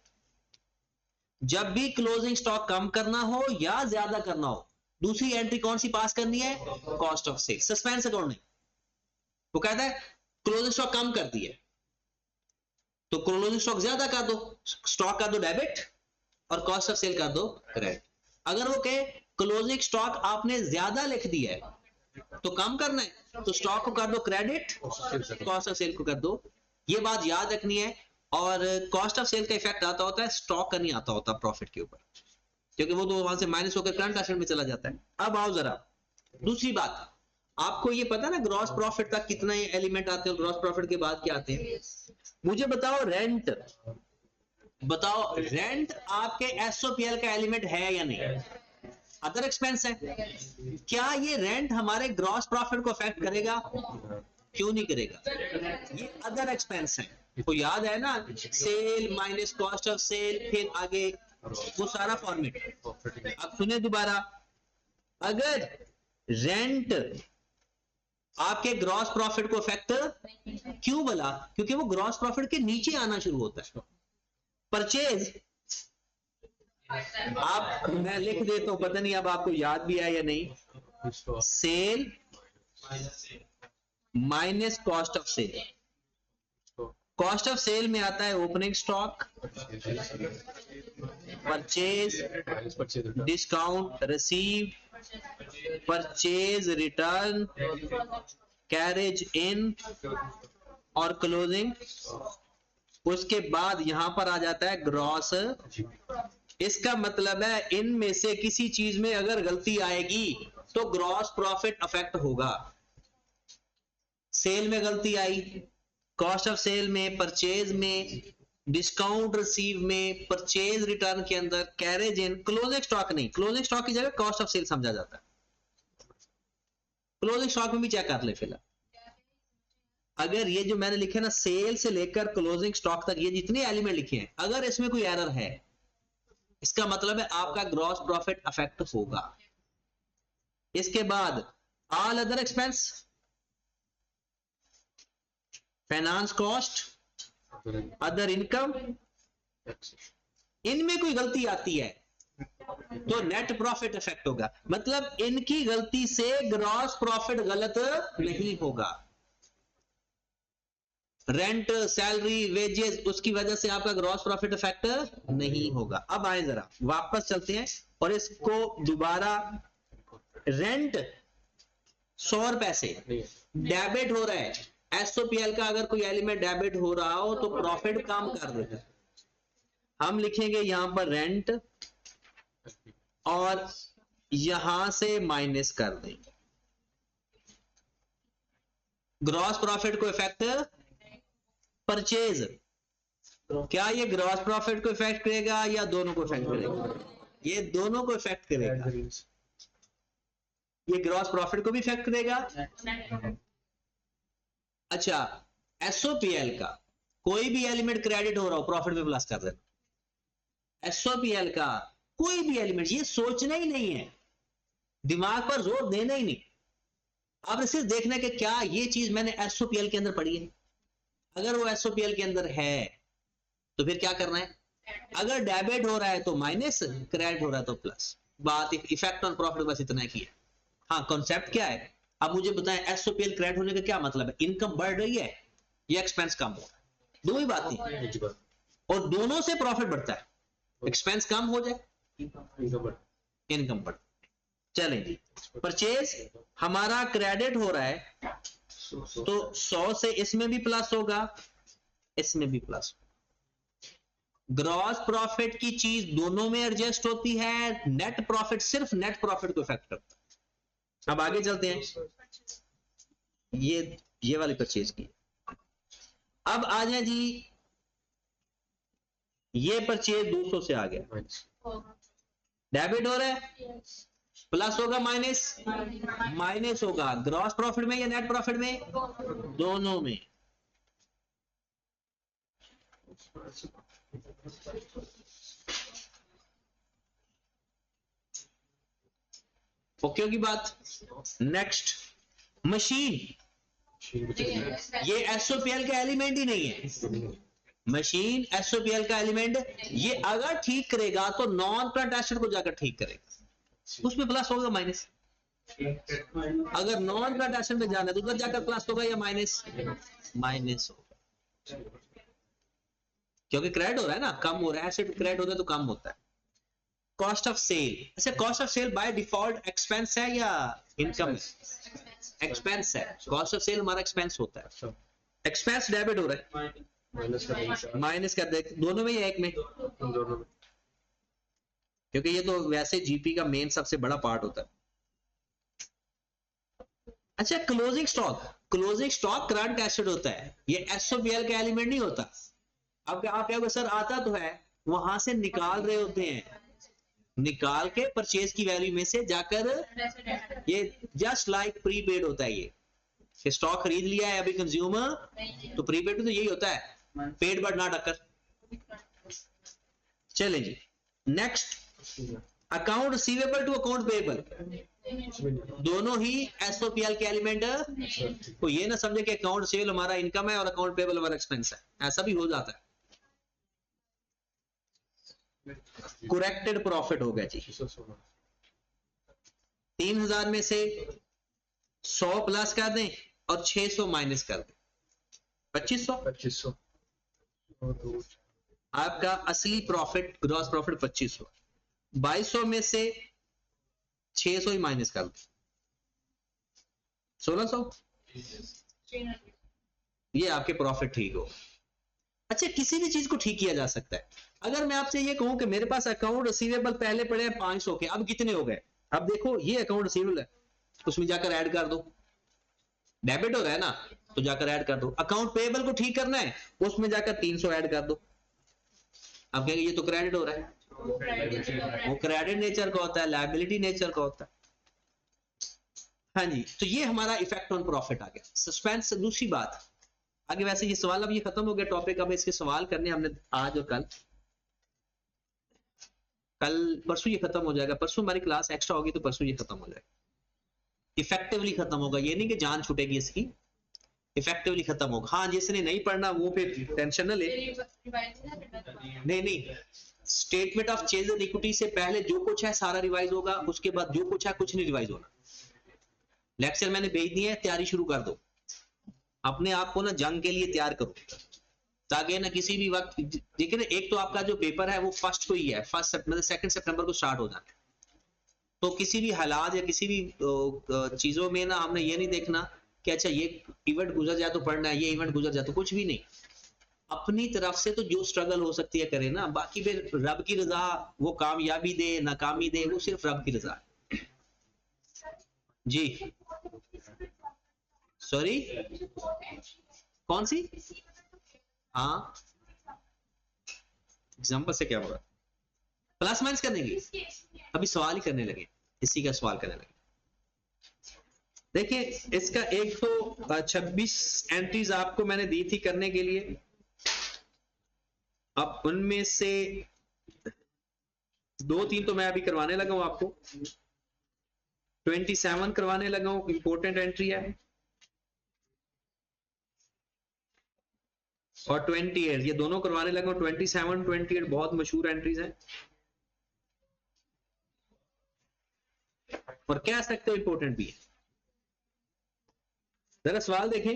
जब भी क्लोजिंग स्टॉक कम करना हो या ज्यादा करना हो, दूसरी एंट्री कौन सी पास करनी है? Cost of sale. Suspense account नहीं, वो कहता है क्लोजिंग स्टॉक कम कर दिया तो क्लोजिंग स्टॉक ज्यादा कर दो, स्टॉक कर दो डेबिट और कॉस्ट ऑफ सेल कर दो क्रेडिट। अगर वो कहे क्लोजिंग स्टॉक आपने ज्यादा लिख दिया है तो कम करना है, तो स्टॉक को कर दो क्रेडिट, कॉस्ट ऑफ सेल को कर दो। ये बात याद रखनी है। और कॉस्ट ऑफ सेल का इफेक्ट आता होता है, स्टॉक का नहीं आता होता प्रॉफिट के ऊपर, क्योंकि वो तो वहां से माइनस होकर करंट एसेट में चला जाता है। अब आओ जरा दूसरी बात, आपको ये पता ना ग्रॉस प्रॉफिट का कितना एलिमेंट आते हैं, ग्रॉस प्रॉफिट के बाद क्या आते हैं? मुझे बताओ रेंट, बताओ रेंट आपके एसओपीएल का एलिमेंट है या नहीं? अदर एक्सपेंस है। क्या ये रेंट हमारे ग्रॉस प्रॉफिट को अफेक्ट करेगा? क्यों नहीं करेगा? ये अदर एक्सपेंस है। तो याद है ना, sale minus cost of sale, फिर आगे वो सारा फॉर्मेट। अब सुने दोबारा, अगर रेंट आपके ग्रॉस प्रॉफिट को अफेक्ट, क्यों बोला? क्योंकि वो ग्रॉस प्रॉफिट के नीचे आना शुरू होता है। परचेज, आप मैं लिख देता हूं, पता नहीं अब आपको याद भी है या नहीं। Sale minus cost of sale. Cost of sale में आता है opening stock, purchase, discount receive, purchase return, carriage in और क्लोजिंग। उसके बाद यहां पर आ जाता है ग्रॉस। इसका मतलब है इनमें से किसी चीज में अगर गलती आएगी तो ग्रॉस प्रॉफिट अफेक्ट होगा। सेल में गलती आई, कॉस्ट ऑफ सेल में, परचेज में, डिस्काउंट रिसीव में, परचेज रिटर्न के अंदर, कैरेज इन, क्लोजिंग स्टॉक नहीं, क्लोजिंग स्टॉक की जगह कॉस्ट ऑफ सेल समझा जाता है। क्लोजिंग स्टॉक में भी चेक कर ले फिलहाल, अगर ये जो मैंने लिखे ना सेल से लेकर क्लोजिंग स्टॉक तक, ये जितने एलिमेंट लिखे हैं, अगर इसमें कोई एरर है, इसका मतलब है आपका ग्रॉस प्रॉफिट अफेक्ट होगा। इसके बाद all other expense, finance cost, other income, इनमें कोई गलती आती है तो नेट प्रॉफिट इफेक्ट होगा। मतलब इनकी गलती से ग्रॉस प्रॉफिट गलत नहीं होगा। रेंट, सैलरी, वेजेस, उसकी वजह से आपका ग्रॉस प्रॉफिट इफेक्ट नहीं होगा। अब आए जरा वापस चलते हैं और इसको दोबारा, रेंट 100 रुपए से डेबिट हो रहा है, एसओपीएल का अगर कोई एलिमेंट डेबिट हो रहा हो तो प्रॉफिट कम कर देता है। हम लिखेंगे यहां पर रेंट और यहां से माइनस कर देंगे। ग्रॉस प्रॉफिट को इफेक्ट, परचेज, क्या ये ग्रॉस प्रॉफिट को इफेक्ट करेगा या दोनों को इफेक्ट करेगा? ये दोनों को इफेक्ट करेगा। ये ग्रॉस प्रॉफिट को भी इफेक्ट करेगा। अच्छा, एसओपीएल का कोई भी एलिमेंट क्रेडिट हो रहा हो, प्रॉफिट में प्लस कर देना। एसओपीएल का कोई भी एलिमेंट, ये सोचना ही नहीं है, दिमाग पर जोर देना ही नहीं। अब सिर्फ देखना कि क्या ये चीज मैंने एसओपीएल के अंदर पढ़ी है। अगर वो एसओपीएल के अंदर है तो फिर क्या करना है? अगर डेबिट हो रहा है तो माइनस, क्रेडिट हो रहा है तो प्लस। बात इफेक्ट ऑन प्रॉफिट बस इतना ही है। हाँ, कॉन्सेप्ट क्या है अब मुझे बताएं। एसओपीएल क्रेडिट होने का क्या मतलब है? इनकम बढ़ रही है या एक्सपेंस कम हो रहा है? दो ही बातें, और दोनों से प्रॉफिट बढ़ता है। एक्सपेंस कम हो जाए, इनकम बढ़। चलेंगे, परचेज हमारा क्रेडिट हो रहा है तो 100 से इसमें भी प्लस होगा, इसमें भी प्लस होगा। ग्रॉस प्रॉफिट की चीज दोनों में एडजस्ट होती है, नेट प्रॉफिट सिर्फ नेट प्रॉफिट को इफेक्ट करता है। अब आगे चलते हैं, ये वाली परचेज की। अब आ जाए जी, ये परचेज 200 से आ गया, डेबिट हो रहा है, प्लस होगा माइनस, माइनस होगा। ग्रॉस प्रॉफिट में या नेट प्रॉफिट में? दोनों में। ओके की बात। नेक्स्ट, मशीन ये एसओपीएल का एलिमेंट ही नहीं है। मशीन एसओपीएल का एलिमेंट, ये अगर ठीक करेगा तो नॉन करंट एसेट को जाकर ठीक करेगा, उसमें प्लस होगा माइनस। अगर नॉन करंट एसेट में जाना है तो उधर जाकर प्लस होगा या माइनस, माइनस होगा, क्योंकि क्रेडिट हो रहा है ना, कम हो रहा है, एसेट क्रेडिट होता है तो कम होता है। कॉस्ट ऑफ सेल, अच्छा cost of sale by default expense है या इनकम? एक्सपेंस है, कॉस्ट ऑफ सेल हमारा एक्सपेंस होता है। एक्सपेंस डेबिट हो रहा है, माइनस कर दे, दोनों में या एक में? दोनों में, क्योंकि ये तो वैसे जीपी का मेन सबसे बड़ा पार्ट होता है। अच्छा closing stock, closing stock current asset होता है, ये एसओपीएल का एलिमेंट नहीं होता। अब आप कहोगे सर आता तो है, वहां से निकाल रहे होते हैं, निकाल के परचेज की वैल्यू में से जाकर, ये जस्ट लाइक प्रीपेड होता है। ये स्टॉक खरीद लिया है अभी कंज्यूमर, तो प्रीपेड तो यही होता है, पेड बट नॉट अकर। चले जी next, account receivable to account payable, दोनों ही एसओपीएल के एलिमेंट। तो ये ना समझे कि अकाउंट रिसीवेबल हमारा इनकम है और अकाउंट पेएबल हमारा एक्सपेंस है, ऐसा भी हो जाता है। करेक्टेड प्रॉफिट हो गया जी, 3000 में से 100 प्लस कर दें और 600 माइनस कर दें, 2500 आपका असली प्रॉफिट, ग्रॉस प्रॉफिट 2500। 2200 में से 600 ही माइनस कर दें, 1600, ये आपके प्रॉफिट ठीक हो। अच्छा किसी भी चीज को ठीक किया जा सकता है। अगर मैं आपसे ये कहूं कि मेरे पास अकाउंट रिसीवेबल पहले पड़े हैं 500 के, अब कितने हो गए? अब देखो ये अकाउंट रिसीवेबल है, उसमें जाकर ऐड कर दो, डेबिट हो रहा है ना, तो जाकर ऐड कर दो। अकाउंट पेएबल को ठीक करना है, उसमें जाकर 300 ऐड कर दो। अब कहेंगे ये तो क्रेडिट हो रहा है, वो क्रेडिट नेचर का होता है, लायबिलिटी नेचर का होता है। हाँ जी, तो ये हमारा इफेक्ट ऑन प्रॉफिट आ गया। सस्पेंस दूसरी बात आगे, वैसे ये सवाल अब ये खत्म हो गया टॉपिक, अब इसके सवाल करने हमने आज और कल परसों ये खत्म हो जाएगा। परसों हमारी क्लास एक्स्ट्रा होगी तो परसों ये खत्म हो जाएगा, इफेक्टिवली खत्म होगा। ये नहीं कि जान छूटेगी इसकी, इफेक्टिवली खत्म होगा। हाँ जिसने नहीं पढ़ना वो फिर टेंशन न ले, नहीं statement of change in equity से पहले जो कुछ है सारा रिवाइज होगा, उसके बाद जो कुछ है कुछ नहीं रिवाइज होना। लेक्चर मैंने भेज दिए, तैयारी शुरू कर दो, अपने आप को ना जंग के लिए तैयार करो, ताकि ना किसी भी वक्त देखिए ना, एक तो आपका जो पेपर है वो फर्स्ट को ही है, मतलब 2 सितंबर को स्टार्ट हो जाना है। तो किसी भी हालात या किसी भी चीजों में ना हमने ये नहीं देखना कि अच्छा ये इवेंट गुजर जाए तो पढ़ना है, ये इवेंट गुजर जाए तो कुछ भी नहीं। अपनी तरफ से तो जो स्ट्रगल हो सकती है करे ना, बाकी फिर रब की रजा, वो कामयाबी दे नाकामी दे, वो सिर्फ रब की रजा है जी। सॉरी कौन सी? हाँ एग्जाम्पल से क्या होगा? प्लस माइनस करने की, अभी सवाल ही करने लगे, इसी का सवाल करने लगे। देखिए इसका एक तो 26 एंट्रीज आपको मैंने दी थी करने के लिए, अब उनमें से 2-3 तो मैं अभी करवाने लगा हूं आपको, 27 करवाने लगा हूं, इंपॉर्टेंट एंट्री है, और 28 ये दोनों करवाने लगा हूं। 27 28 बहुत मशहूर एंट्रीज हैं और कह सकते हो इंपॉर्टेंट भी है। जरा सवाल देखें,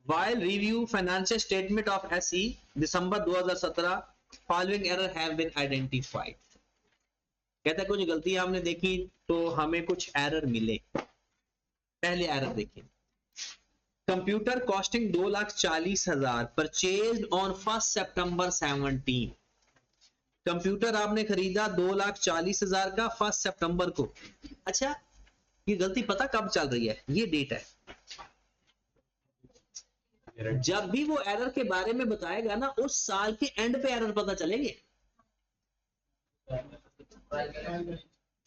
while review financial statement of SE December 2017 following error have been identified। कहता है कुछ गलतियां हमने देखी तो हमें कुछ एरर मिले। पहले एरर देखिए, computer costing 2,40,000 purchase on 1 September 17। Computer आपने खरीदा 2,40,000 का 1 सितंबर को। अच्छा ये गलती पता कब चल रही है? ये डेट है, जब भी वो एरर के बारे में बताएगा ना उस साल के एंड पे एरर पता चलेंगे।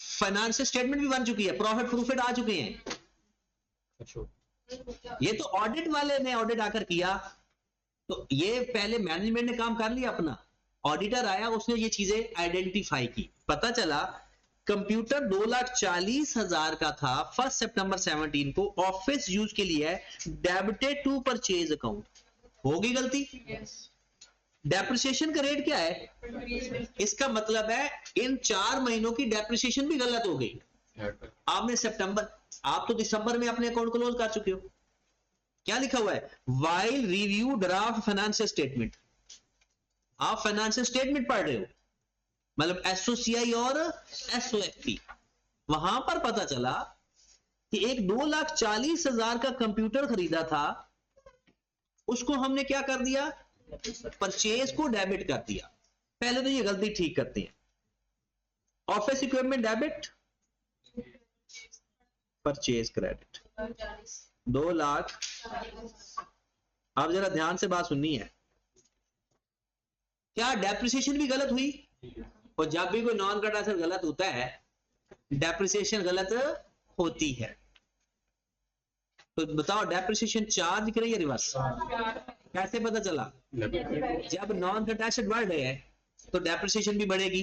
फाइनेंशियल स्टेटमेंट भी बन चुकी है, प्रॉफिट प्रूफिट आ चुके हैं। ये तो ऑडिट वाले ने ऑडिट आकर किया, तो ये पहले मैनेजमेंट ने काम कर लिया अपना, ऑडिटर आया उसने ये चीजें आइडेंटिफाई की, पता चला कंप्यूटर 2,40,000 का था 1 सितंबर 17 को, ऑफिस यूज के लिए डेबिटेड टू परचेज अकाउंट, होगी गलती। डेप्रिसिएशन का रेट क्या है, इसका मतलब है इन 4 महीनों की डेप्रिसिएशन भी गलत हो गई। आपने सितंबर, आप तो दिसंबर में अपने अकाउंट क्लोज कर चुके हो। क्या लिखा हुआ है, while review draft financial statement, आप फाइनेंशियल स्टेटमेंट पढ़ रहे हो, मतलब एसओसीआई और एसओएफटी, वहां पर पता चला कि एक 2,40,000 का कंप्यूटर खरीदा था, उसको हमने क्या कर दिया, परचेज को डेबिट कर दिया। पहले तो ये गलती ठीक करते हैं, office equipment debit, purchase credit 2 lakh. आप जरा ध्यान से बात सुननी है, क्या डेप्रिसिएशन भी गलत हुई, और जब भी कोई नॉन करंट एसेट गलत होता है डेप्रिसिएशन गलत होती है। तो बताओ डेप्रिसिएशन चार्ज करें या रिवर्स, कैसे पता चला, जब नॉन करंट एसेट बढ़ रहे हैं तो डेप्रिसिएशन भी बढ़ेगी,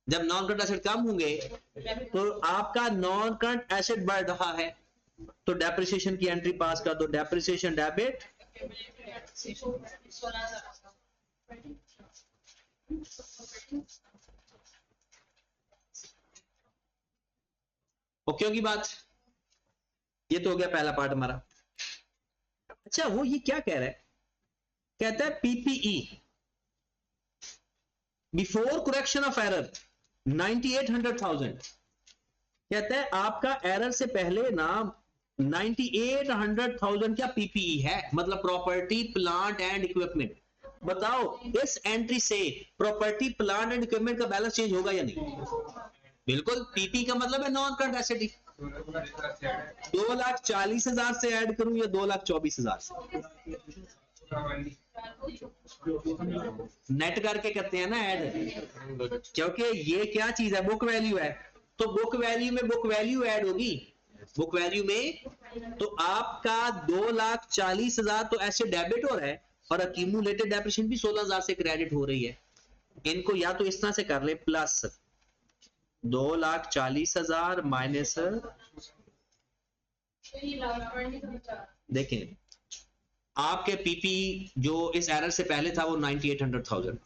जब नॉन करंट एसेट कम होंगे तो आपका नॉन करंट एसेट बढ़ रहा है, तो डेप्रिसिएशन की एंट्री पास कर दो, डेप्रिसिएशन डेबिट, ओके होगी बात। ये तो हो गया पहला पार्ट हमारा। अच्छा वो ये क्या कह रहा है, कहता है PPE before correction of error 9800,000, कहता है आपका एरर से पहले ना 9800,000 क्या पीपीई है, मतलब प्रॉपर्टी प्लांट एंड इक्विपमेंट। बताओ इस एंट्री से प्रॉपर्टी प्लांट एंड इक्विपमेंट का बैलेंस चेंज होगा या नहीं, बिल्कुल। पीपी का मतलब है नॉन करंट एसेट ही। 2,40,000 से ऐड करूं या 2,24,000 से, नेट करके करते हैं ना ऐड, क्योंकि ये क्या चीज है, बुक वैल्यू है, तो बुक वैल्यू में बुक वैल्यू ऐड होगी, बुक वैल्यू में तो आपका 2,40,000 तो ऐसे डेबिट हो रहा है, और अक्यूमुलेटेड डेप्रिसिएशन भी 16,000 से क्रेडिट हो रही है। इनको या तो इस तरह से कर ले, प्लस 2,40,000 माइनस, देखें आपके पीपी जो इस एरर से पहले था वो 9800,000,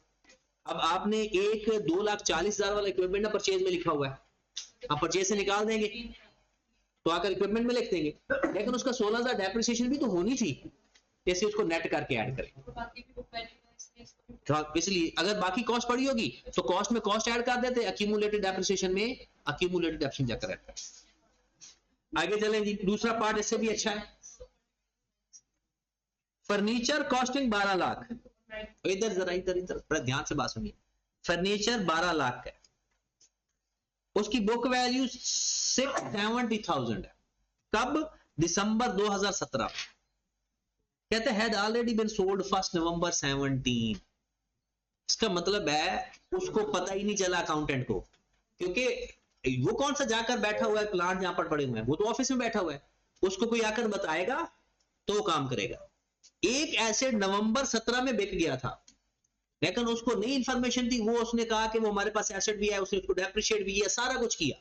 अब आपने एक 2,40,000 वाला इक्विपमेंट ना परचेज में लिखा हुआ है, आप परचेज से निकाल देंगे तो आकर इक्विपमेंट में लिख देंगे, लेकिन उसका 16,000 डेप्रिसिएशन भी तो होनी थी, जैसे उसको नेट करके ऐड करें। तो इसलिए अगर बाकी कॉस्ट पड़ी होगी तो कॉस्ट में कॉस्ट ऐड कर देते, अक्यूमुलेटेड डेप्रिसिएशन में अक्यूमुलेटेड डेप्रिसिएशन जाकर रहता है। आगे चलें जी, दूसरा पार्ट इससे भी अच्छा है, फर्नीचर कॉस्टिंग 12 लाख, इधर जरा इधर ध्यान से बात सुनिए, फर्नीचर 12 लाख है, उसकी बुक वैल्यू 670,000 है, कब, दिसंबर 2017, कहते हैड ऑलरेडी बीन सोल्ड 1 नवंबर 17। इसका मतलब है उसको पता ही नहीं चला अकाउंटेंट को, क्योंकि वो कौन सा जाकर बैठा हुआ है प्लांट जहां पर पड़े हुए हैं, वो तो ऑफिस में बैठा हुआ है, उसको कोई आकर बताएगा तो वो काम करेगा। एक एसेट नवंबर 17 में बिक गया था, लेकिन उसको नई इंफॉर्मेशन थी, वो उसने कहा कि वो हमारे पास एसेट भी है, उसने उसको डेप्रिशिएट भी किया, सारा कुछ किया,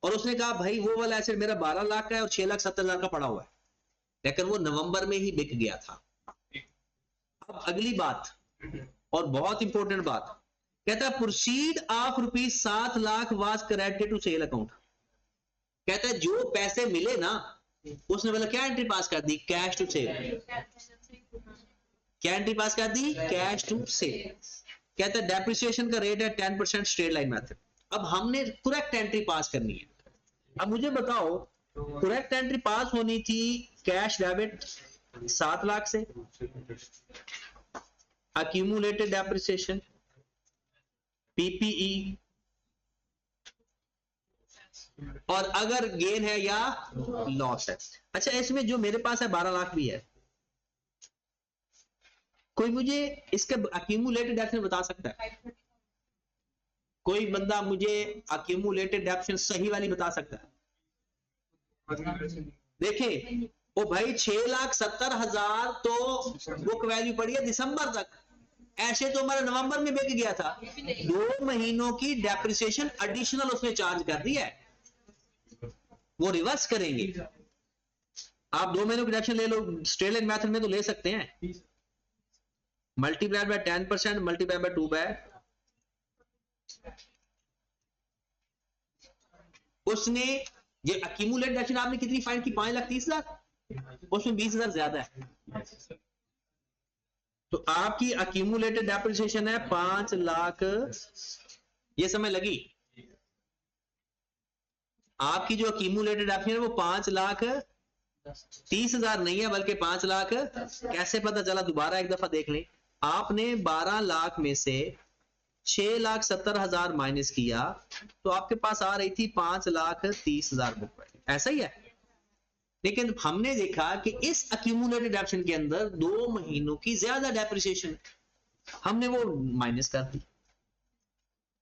और उसने कहा भाई वो वाला एसेट मेरा 12 लाख का है और 6,70,000 का पड़ा हुआ है, लेकिन वो नवंबर में ही बिक गया था। अब अगली बात और बहुत इंपॉर्टेंट बात, कहता है proceed of ₹7 lakh was credited to sale account, कहता है जो पैसे मिले ना उसने बोला क्या एंट्री पास कर दी, कैश टू सेल, क्या एंट्री पास कर दी, कैश टू सेल। कहता है डेप्रिसिएशन का रेट है 10% स्ट्रेट लाइन मेथड। अब हमने करेक्ट एंट्री पास करनी है। अब मुझे बताओ करेक्ट एंट्री पास होनी थी कैश डेबिट 7 लाख से, अक्यूमुलेटेड डेप्रिसिएशन, पीपीई, और अगर गेन है या लॉस है। अच्छा इसमें जो मेरे पास है 12 लाख भी है, कोई मुझे इसके अक्यूमुलेटेड डेप्रिसिएशन बता सकता है? कोई बंदा मुझे अक्यूमुलेटेड डेप्रिसिएशन सही वाली बता सकता है? देखिए ओ भाई 6,70,000 तो बुक वैल्यू पड़ी है दिसंबर तक, ऐसे तो हमारा नवंबर में बिक गया था, 2 महीनों की डेप्रिसिएशन एडिशनल उसने चार्ज कर दी है, वो रिवर्स करेंगे। आप 2 महीनों की डिडक्शन ले लो, स्ट्रेलियन मेथड में तो ले सकते हैं, multiplied by 10% multiplied by 2 by, उसने ये अक्यूमुलेट डिडक्शन आपने कितनी फाइंड की, 5,30,000, उसमें 20,000 ज्यादा है, तो आपकी अक्यूमुलेटेड डेप्रिसिएशन है 5 लाख। ये समय लगी, आपकी जो अक्यूमुलेटेड डेप्रिसिएशन है वो 5,30,000 नहीं है बल्कि 5 लाख। कैसे पता चला, दोबारा एक दफा देख लें। आपने 12 लाख में से 6,70,000 माइनस किया तो आपके पास आ रही थी 5,30,000 बुक वैल्यू, ऐसा ही है। लेकिन हमने देखा कि इस अक्यूमुलेटेड डेप्रिसिएशन के अंदर 2 महीनों की ज्यादा डेप्रिसिएशन, हमने वो माइनस कर दी,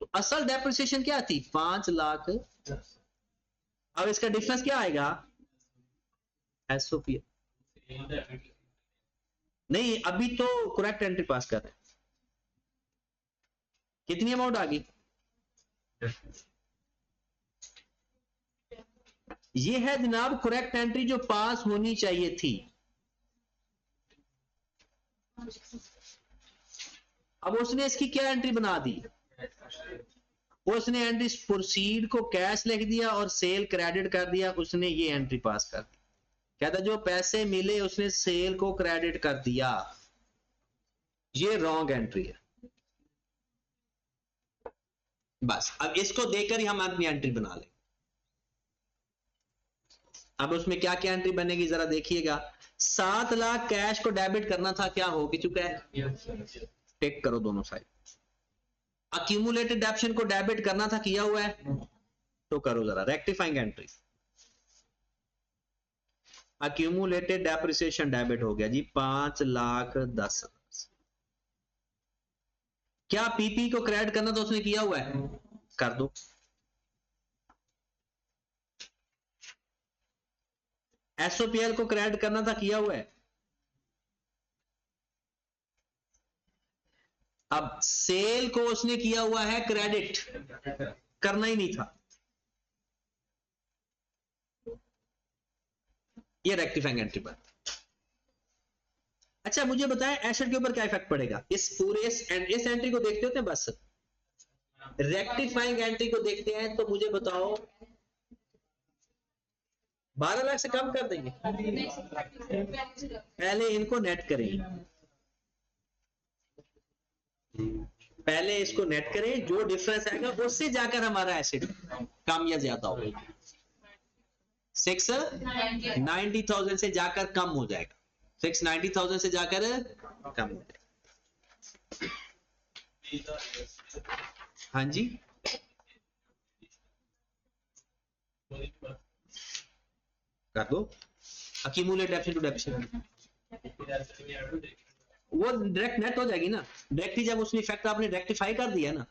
तो असल डेप्रिसिएशन क्या थी, 5 लाख। अब इसका डिफरेंस क्या आएगा, एसओपी नहीं, अभी तो करेक्ट एंट्री पास कर रहे हैं। कितनी अमाउंट आ गई, ये है जनाब करेक्ट एंट्री जो पास होनी चाहिए थी। अब उसने इसकी क्या एंट्री बना दी, उसने एंट्री प्रोसीड को कैश लिख दिया और सेल क्रेडिट कर दिया, उसने ये एंट्री पास कर दी। कहता जो पैसे मिले उसने सेल को क्रेडिट कर दिया, ये रॉन्ग एंट्री है। बस अब इसको देखकर ही हम अपनी एंट्री बना लेंगे। अब उसमें क्या क्या एंट्री बनेगी जरा देखिएगा। 7 लाख कैश को डेबिट करना था, क्या हो चुका है, टिक करो दोनों साइड। अक्यूमुलेटेड डेप्रिसिएशन को डेबिट करना था, किया हुआ है, तो करो जरा rectifying entry. Accumulated depreciation debit हो गया जी 5,10,000। क्या पीपी को क्रेडिट करना था, उसने किया हुआ है, कर दो। एसओपीएल को क्रेडिट करना था, किया हुआ है। अब सेल को उसने किया हुआ है क्रेडिट, करना ही नहीं था, ये रेक्टिफाइंग एंट्री पर। अच्छा मुझे बताएं एसेट के ऊपर क्या इफेक्ट पड़ेगा, इस पूरे इस एंट्री को देखते होते हैं, बस रेक्टिफाइंग एंट्री को देखते हैं। तो मुझे बताओ 12 लाख से कम कर देंगे, पहले इनको नेट करें, पहले इसको नेट करें, जो डिफरेंस आएगा उससे जाकर हमारा एसेट कम या ज्यादा होगा। 690,000 से जाकर कम हो जाएगा, 690,000 से जाकर कम हो जाएगा। हाँ जी कर दो, अक्यूमुलेट डेप्रिसिएशन टू डेप्रिसिएशन, वो डायरेक्ट नेट हो जाएगी ना, डायरेक्ट ही जब उसने इफेक्ट आपने रेक्टिफाई कर दिया ना,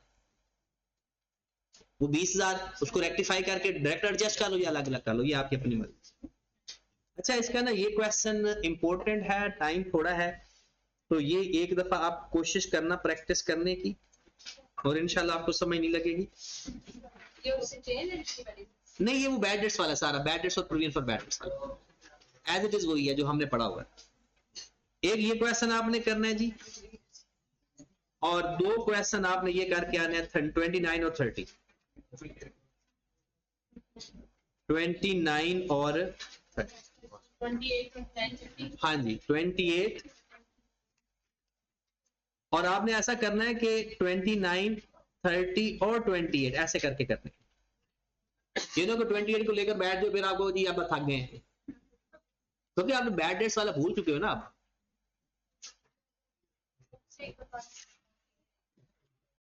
वो 20,000 उसको रेक्टिफाई करके डायरेक्ट एडजस्ट कर लो या अलग अलग कर लो, ये आपकी अपनी मर्जी। अच्छा इसका ना ये क्वेश्चन इंपॉर्टेंट है, टाइम थोड़ा है, तो ये एक दफा आप कोशिश करना प्रैक्टिस करने की, और इंशाल्लाह आपको समझ नहीं लगेगी। नहीं ये वो बैड डेट्स वाला सारा, बैड डेट्स और provision for bad debts as it is वही है जो हमने पढ़ा हुआ है। एक ये क्वेश्चन आपने करना है जी, और 2 क्वेश्चन आपने ये करके आने हैं 29 और 30, 29 और 30। हाँ जी 28, और आपने ऐसा करना है कि 29, 30 और 28 ऐसे करके करने, ये ना कि 28 को लेकर बैठ जाओ फिर आपको जी आप थक गए हैं, क्योंकि आपने बैड डेट्स वाला भूल चुके हो ना आप।